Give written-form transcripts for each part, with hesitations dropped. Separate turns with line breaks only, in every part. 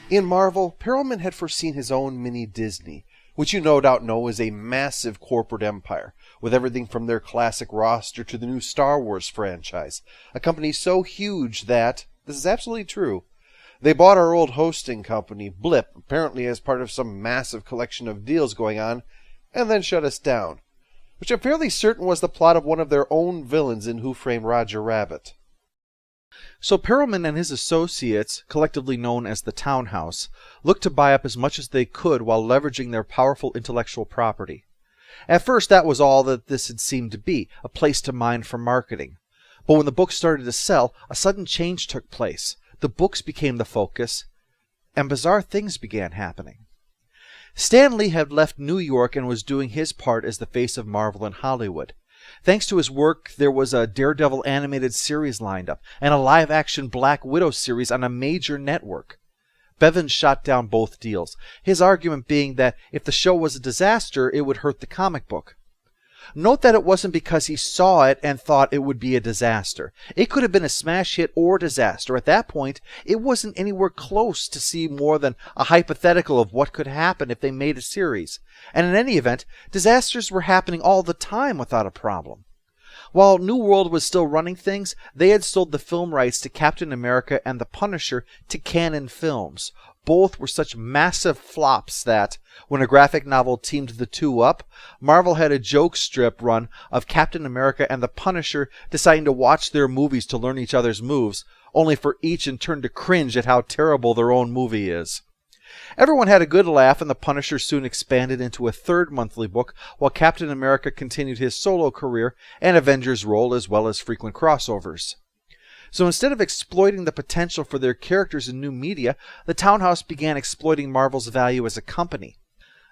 In Marvel, Perelman had foreseen his own mini Disney, which you no doubt know is a massive corporate empire, with everything from their classic roster to the new Star Wars franchise, a company so huge that, this is absolutely true, they bought our old hosting company, Blip, apparently as part of some massive collection of deals going on, and then shut us down, which I'm fairly certain was the plot of one of their own villains in Who Framed Roger Rabbit.
So Perelman and his associates, collectively known as the Townhouse, looked to buy up as much as they could while leveraging their powerful intellectual property. At first, that was all that this had seemed to be, a place to mine for marketing. But when the books started to sell, a sudden change took place. The books became the focus, and bizarre things began happening. Stan Lee had left New York and was doing his part as the face of Marvel in Hollywood. Thanks to his work, there was a Daredevil animated series lined up, and a live-action Black Widow series on a major network. Bevins shot down both deals, his argument being that if the show was a disaster, it would hurt the comic book. Note that it wasn't because he saw it and thought it would be a disaster. It could have been a smash hit or disaster. At that point, it wasn't anywhere close to see more than a hypothetical of what could happen if they made a series. And in any event, disasters were happening all the time without a problem. While New World was still running things, they had sold the film rights to Captain America and the Punisher to Canon Films. Both were such massive flops that, when a graphic novel teamed the two up, Marvel had a joke strip run of Captain America and the Punisher deciding to watch their movies to learn each other's moves, only for each in turn to cringe at how terrible their own movie is. Everyone had a good laugh, and the Punisher soon expanded into a third monthly book, while Captain America continued his solo career and Avengers role as well as frequent crossovers. So instead of exploiting the potential for their characters in new media, the Townhouse began exploiting Marvel's value as a company.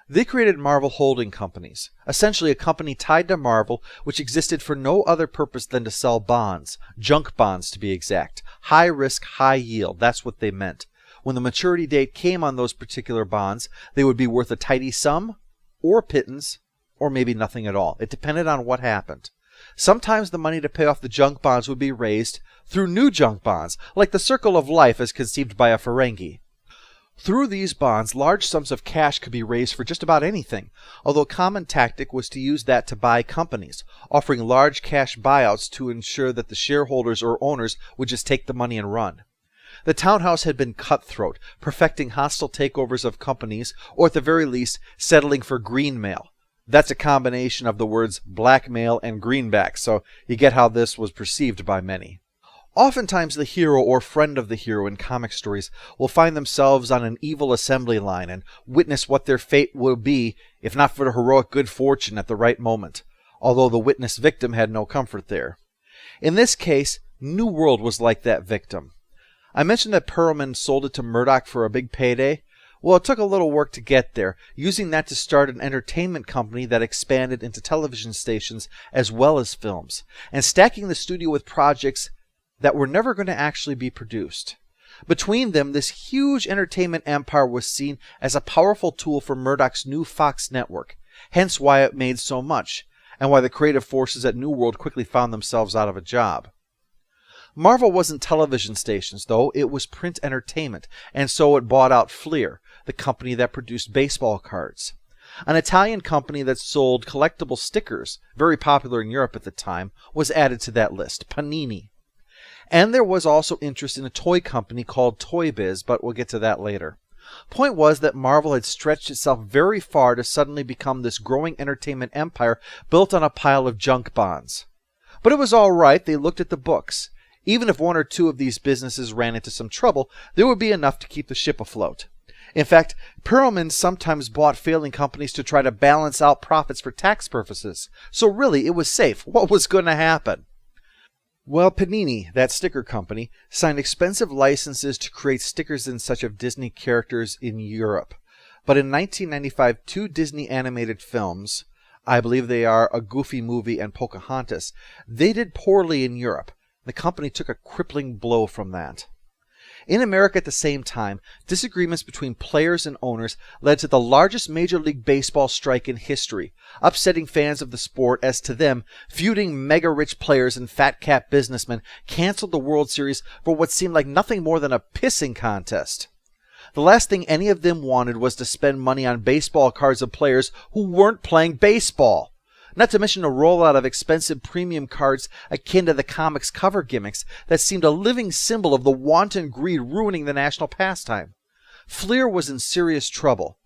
They created Marvel Holding Companies, essentially a company tied to Marvel which existed for no other purpose than to sell bonds, junk bonds to be exact. High risk, high yield, that's what they meant. When the maturity date came on those particular bonds, they would be worth a tidy sum, or pittance, or maybe nothing at all. It depended on what happened. Sometimes the money to pay off the junk bonds would be raised through new junk bonds, like the Circle of Life as conceived by a Ferengi. Through these bonds, large sums of cash could be raised for just about anything, although a common tactic was to use that to buy companies, offering large cash buyouts to ensure that the shareholders or owners would just take the money and run. The Townhouse had been cutthroat, perfecting hostile takeovers of companies, or at the very least, settling for greenmail. That's a combination of the words blackmail and greenback, so you get how this was perceived by many. Oftentimes the hero or friend of the hero in comic stories will find themselves on an evil assembly line and witness what their fate will be if not for heroic good fortune at the right moment, although the witness victim had no comfort there. In this case, New World was like that victim. I mentioned that Perelman sold it to Murdoch for a big payday. Well, it took a little work to get there, using that to start an entertainment company that expanded into television stations as well as films, and stacking the studio with projects that were never going to actually be produced. Between them, this huge entertainment empire was seen as a powerful tool for Murdoch's new Fox network, hence why it made so much, and why the creative forces at New World quickly found themselves out of a job. Marvel wasn't television stations, though. It was print entertainment, and so it bought out Fleer, the company that produced baseball cards. An Italian company that sold collectible stickers, very popular in Europe at the time, was added to that list, Panini. And there was also interest in a toy company called Toy Biz, but we'll get to that later. Point was that Marvel had stretched itself very far to suddenly become this growing entertainment empire built on a pile of junk bonds. But it was all right. They looked at the books. Even if one or two of these businesses ran into some trouble, there would be enough to keep the ship afloat. In fact, Perelman sometimes bought failing companies to try to balance out profits for tax purposes. So really, it was safe. What was going to happen? Well, Panini, that sticker company, signed expensive licenses to create stickers in such of Disney characters in Europe. But in 1995, two Disney animated films, I believe they are A Goofy Movie and Pocahontas, they did poorly in Europe. The company took a crippling blow from that. In America at the same time, disagreements between players and owners led to the largest Major League Baseball strike in history, upsetting fans of the sport as to them, feuding mega-rich players and fat-cat businessmen canceled the World Series for what seemed like nothing more than a pissing contest. The last thing any of them wanted was to spend money on baseball cards of players who weren't playing baseball. Not to mention a rollout of expensive premium cards akin to the comics cover gimmicks that seemed a living symbol of the wanton greed ruining the national pastime. Fleer was in serious trouble.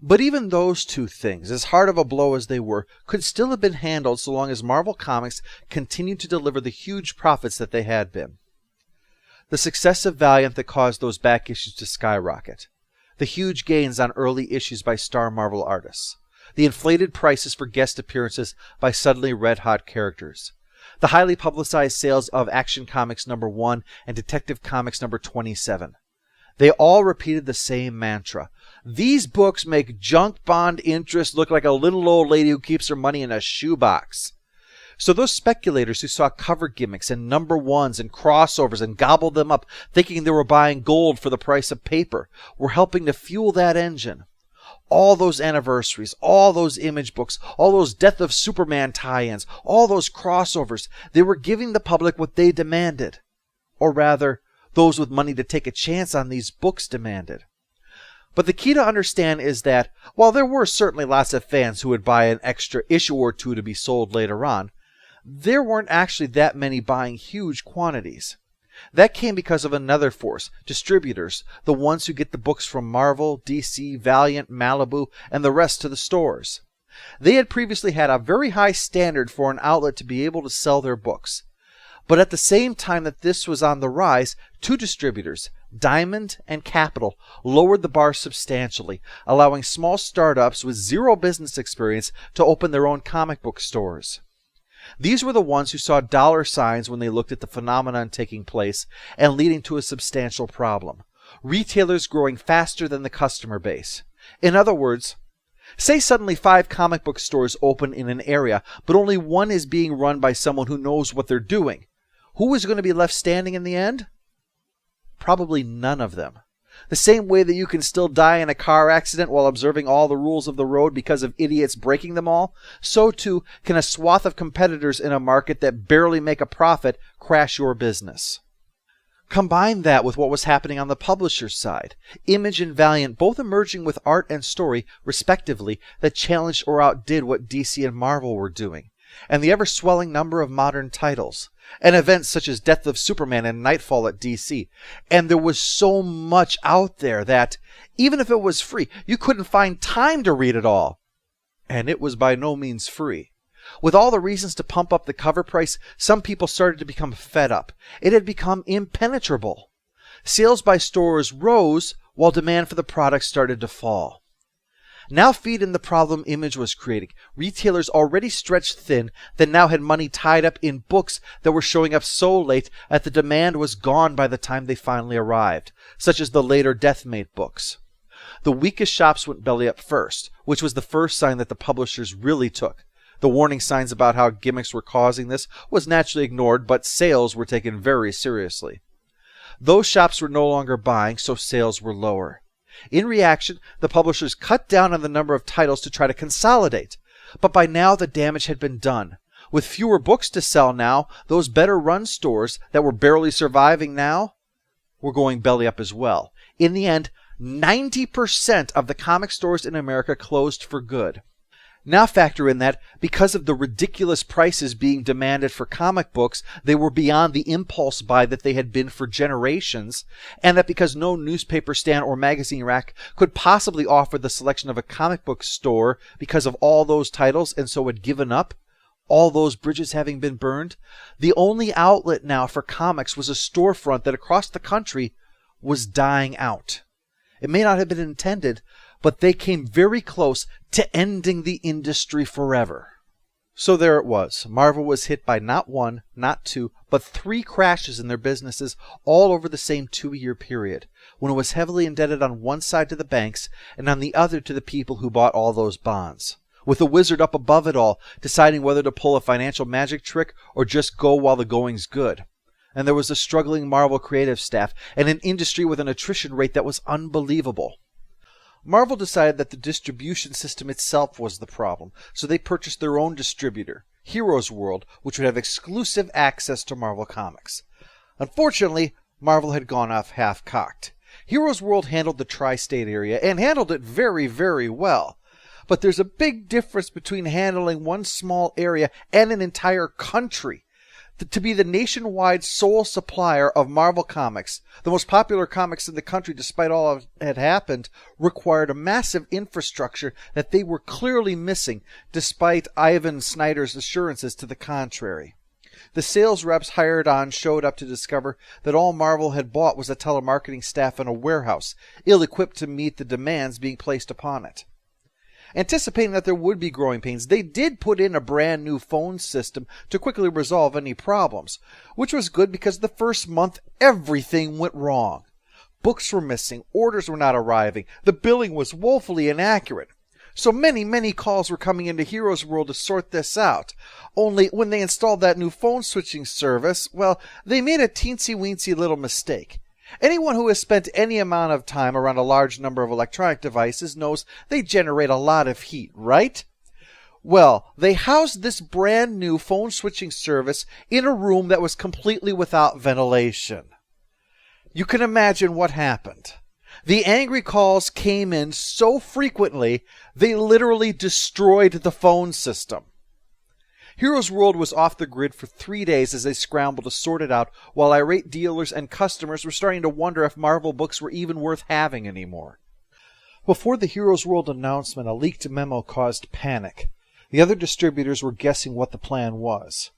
But even those two things, as hard of a blow as they were, could still have been handled so long as Marvel Comics continued to deliver the huge profits that they had been. The success of Valiant that caused those back issues to skyrocket. The huge gains on early issues by star Marvel artists. The inflated prices for guest appearances by suddenly red-hot characters. The highly publicized sales of Action Comics #1 and Detective Comics #27. They all repeated the same mantra. These books make junk bond interest look like a little old lady who keeps her money in a shoebox. So those speculators who saw cover gimmicks and #1s and crossovers and gobbled them up, thinking they were buying gold for the price of paper, were helping to fuel that engine. All those anniversaries, all those image books, all those Death of Superman tie-ins, all those crossovers, they were giving the public what they demanded. Or rather, those with money to take a chance on these books demanded. But the key to understand is that, while there were certainly lots of fans who would buy an extra issue or two to be sold later on, there weren't actually that many buying huge quantities. That came because of another force, distributors, the ones who get the books from Marvel, DC, Valiant, Malibu, and the rest to the stores. They had previously had a very high standard for an outlet to be able to sell their books. But at the same time that this was on the rise, two distributors, Diamond and Capital, lowered the bar substantially, allowing small startups with zero business experience to open their own comic book stores. These were the ones who saw dollar signs when they looked at the phenomenon taking place and leading to a substantial problem. Retailers growing faster than the customer base. In other words, say suddenly 5 comic book stores open in an area, but only one is being run by someone who knows what they're doing. Who is going to be left standing in the end? Probably none of them. The same way that you can still die in a car accident while observing all the rules of the road because of idiots breaking them all, so too can a swath of competitors in a market that barely make a profit crash your business. Combine that with what was happening on the publisher's side. Image and Valiant both emerging with art and story, respectively, that challenged or outdid what DC and Marvel were doing. And the ever-swelling number of modern titles. And events such as Death of Superman and Nightfall at DC. And there was so much out there that, even if it was free, you couldn't find time to read it all. And it was by no means free. With all the reasons to pump up the cover price, some people started to become fed up. It had become impenetrable. Sales by stores rose while demand for the product started to fall. Now feed in the problem Image was creating. Retailers already stretched thin that now had money tied up in books that were showing up so late that the demand was gone by the time they finally arrived, such as the later Deathmate books. The weakest shops went belly up first, which was the first sign that the publishers really took. The warning signs about how gimmicks were causing this was naturally ignored, but sales were taken very seriously. Those shops were no longer buying, so sales were lower. In reaction, the publishers cut down on the number of titles to try to consolidate. But by now the damage had been done. With fewer books to sell now, those better-run stores that were barely surviving now were going belly up as well. In the end, 90% of the comic stores in America closed for good. Now factor in that, because of the ridiculous prices being demanded for comic books, they were beyond the impulse buy that they had been for generations, and that because no newspaper stand or magazine rack could possibly offer the selection of a comic book store because of all those titles and so had given up, all those bridges having been burned, the only outlet now for comics was a storefront that across the country was dying out. It may not have been intended, but they came very close to ending the industry forever. So there it was. Marvel was hit by not one, not two, but 3 crashes in their businesses all over the same 2-year period, when it was heavily indebted on one side to the banks and on the other to the people who bought all those bonds. With a wizard up above it all, deciding whether to pull a financial magic trick or just go while the going's good. And there was a struggling Marvel creative staff and an industry with an attrition rate that was unbelievable. Marvel decided that the distribution system itself was the problem, so they purchased their own distributor, Heroes World, which would have exclusive access to Marvel Comics. Unfortunately, Marvel had gone off half-cocked. Heroes World handled the tri-state area, and handled it very, very well. But there's a big difference between handling one small area and an entire country. To be the nationwide sole supplier of Marvel Comics, the most popular comics in the country despite all that had happened, required a massive infrastructure that they were clearly missing, despite Ivan Snyder's assurances to the contrary. The sales reps hired on showed up to discover that all Marvel had bought was a telemarketing staff and a warehouse, ill-equipped to meet the demands being placed upon it. Anticipating that there would be growing pains, they did put in a brand new phone system to quickly resolve any problems, which was good because the first month everything went wrong. Books were missing, orders were not arriving, the billing was woefully inaccurate. So many calls were coming into Heroes World to sort this out. Only when they installed that new phone switching service, well, they made a teensy-weensy little mistake. Anyone who has spent any amount of time around a large number of electronic devices knows they generate a lot of heat, right? Well, they housed this brand new phone switching service in a room that was completely without ventilation. You can imagine what happened. The angry calls came in so frequently, they literally destroyed the phone system. Heroes World was off the grid for 3 days as they scrambled to sort it out, while irate dealers and customers were starting to wonder if Marvel books were even worth having anymore. Before the Heroes World announcement, a leaked memo caused panic. The other distributors were guessing what the plan was.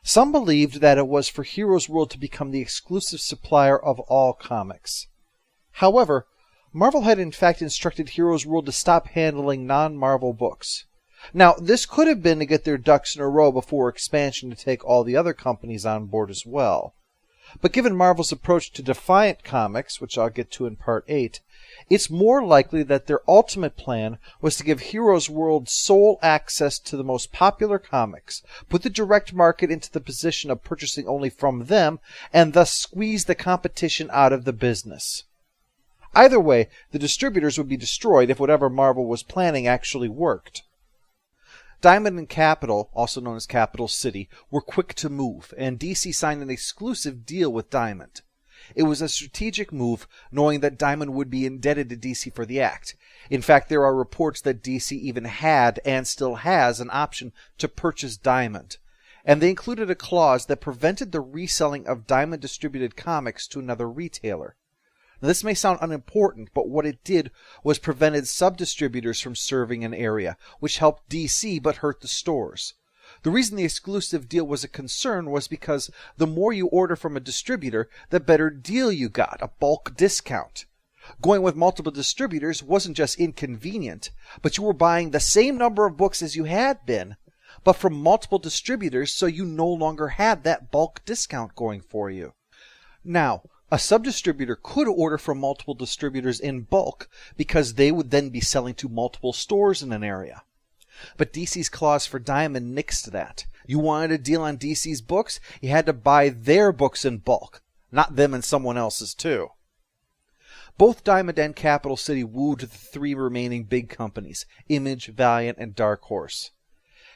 Some believed that it was for Heroes World to become the exclusive supplier of all comics. However, Marvel had in fact instructed Heroes World to stop handling non-Marvel books. Now, this could have been to get their ducks in a row before expansion to take all the other companies on board as well. But given Marvel's approach to Defiant Comics, which I'll get to in Part 8, it's more likely that their ultimate plan was to give Heroes World sole access to the most popular comics, put the direct market into the position of purchasing only from them, and thus squeeze the competition out of the business. Either way, the distributors would be destroyed if whatever Marvel was planning actually worked. Diamond and Capital, also known as Capital City, were quick to move, and DC signed an exclusive deal with Diamond. It was a strategic move, knowing that Diamond would be indebted to DC for the act. In fact, there are reports that DC even had, and still has, an option to purchase Diamond. And they included a clause that prevented the reselling of Diamond-distributed comics to another retailer. Now, this may sound unimportant, but what it did was prevented sub-distributors from serving an area, which helped DC but hurt the stores. The reason the exclusive deal was a concern was because the more you order from a distributor, the better deal you got, a bulk discount. Going with multiple distributors wasn't just inconvenient, but you were buying the same number of books as you had been, but from multiple distributors, so you no longer had that bulk discount going for you. Now, a sub-distributor could order from multiple distributors in bulk because they would then be selling to multiple stores in an area. But DC's clause for Diamond nixed that. You wanted a deal on DC's books, you had to buy their books in bulk, not them and someone else's too. Both Diamond and Capital City wooed the 3 remaining big companies, Image, Valiant, and Dark Horse.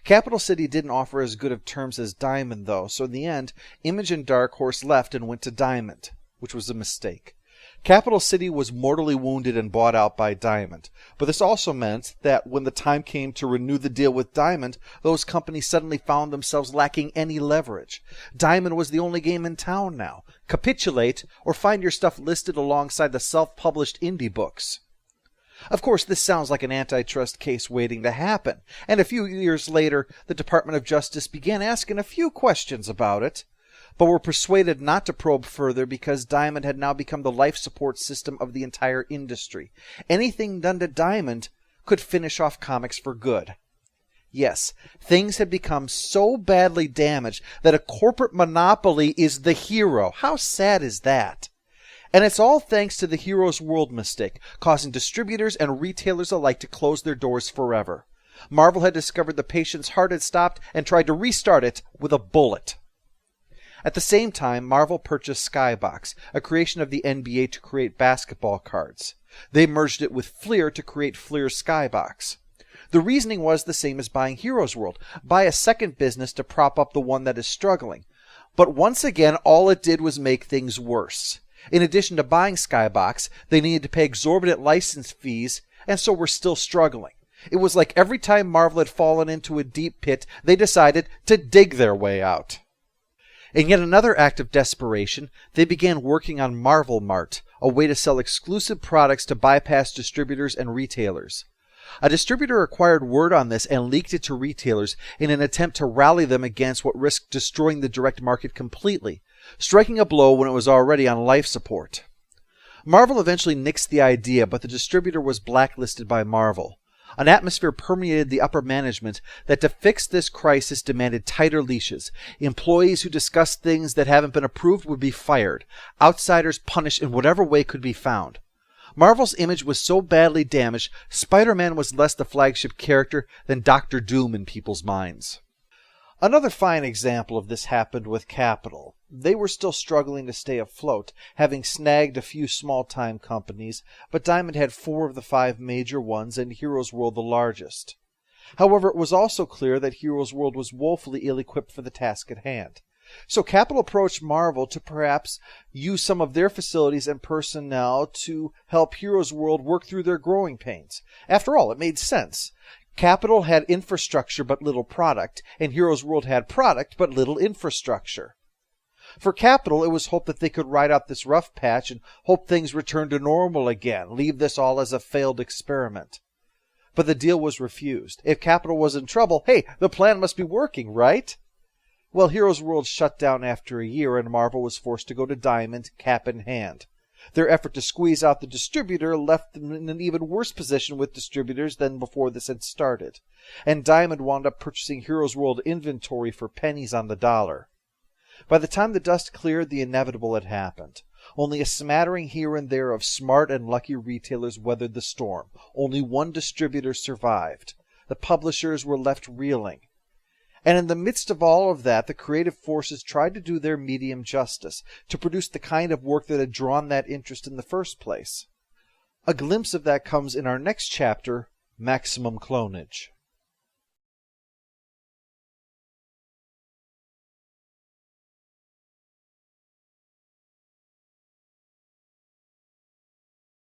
Capital City didn't offer as good of terms as Diamond though, so in the end, Image and Dark Horse left and went to Diamond, which was a mistake. Capital City was mortally wounded and bought out by Diamond, but this also meant that when the time came to renew the deal with Diamond, those companies suddenly found themselves lacking any leverage. Diamond was the only game in town now. Capitulate, or find your stuff listed alongside the self-published indie books. Of course, this sounds like an antitrust case waiting to happen, and a few years later, the Department of Justice began asking a few questions about it, but were persuaded not to probe further because Diamond had now become the life support system of the entire industry. Anything done to Diamond could finish off comics for good. Yes, things had become so badly damaged that a corporate monopoly is the hero. How sad is that? And it's all thanks to the Heroes World mistake, causing distributors and retailers alike to close their doors forever. Marvel had discovered the patient's heart had stopped and tried to restart it with a bullet. At the same time, Marvel purchased Skybox, a creation of the NBA to create basketball cards. They merged it with Fleer to create Fleer Skybox. The reasoning was the same as buying Heroes World. Buy a second business to prop up the one that is struggling. But once again, all it did was make things worse. In addition to buying Skybox, they needed to pay exorbitant license fees, and so were still struggling. It was like every time Marvel had fallen into a deep pit, they decided to dig their way out. In yet another act of desperation, they began working on Marvel Mart, a way to sell exclusive products to bypass distributors and retailers. A distributor acquired word on this and leaked it to retailers in an attempt to rally them against what risked destroying the direct market completely, striking a blow when it was already on life support. Marvel eventually nixed the idea, but the distributor was blacklisted by Marvel. An atmosphere permeated the upper management that to fix this crisis demanded tighter leashes. Employees who discussed things that haven't been approved would be fired, outsiders punished in whatever way could be found. Marvel's image was so badly damaged, Spider-Man was less the flagship character than Doctor Doom in people's minds. Another fine example of this happened with Capitol. They were still struggling to stay afloat, having snagged a few small-time companies, but Diamond had 4 of the 5 major ones and Heroes World the largest. However, it was also clear that Heroes World was woefully ill-equipped for the task at hand. So Capitol approached Marvel to perhaps use some of their facilities and personnel to help Heroes World work through their growing pains. After all, it made sense. Capitol had infrastructure but little product, and Heroes World had product but little infrastructure. For Capitol, it was hoped that they could ride out this rough patch and hope things returned to normal again, leave this all as a failed experiment. But the deal was refused. If Capitol was in trouble, hey, the plan must be working, right? Well, Heroes World shut down after a year, and Marvel was forced to go to Diamond, cap in hand. Their effort to squeeze out the distributor left them in an even worse position with distributors than before this had started, and Diamond wound up purchasing Heroes World inventory for pennies on the dollar. By the time the dust cleared, the inevitable had happened. Only a smattering here and there of smart and lucky retailers weathered the storm. Only one distributor survived. The publishers were left reeling. And in the midst of all of that, the creative forces tried to do their medium justice, to produce the kind of work that had drawn that interest in the first place. A glimpse of that comes in our next chapter, Maximum Clonage.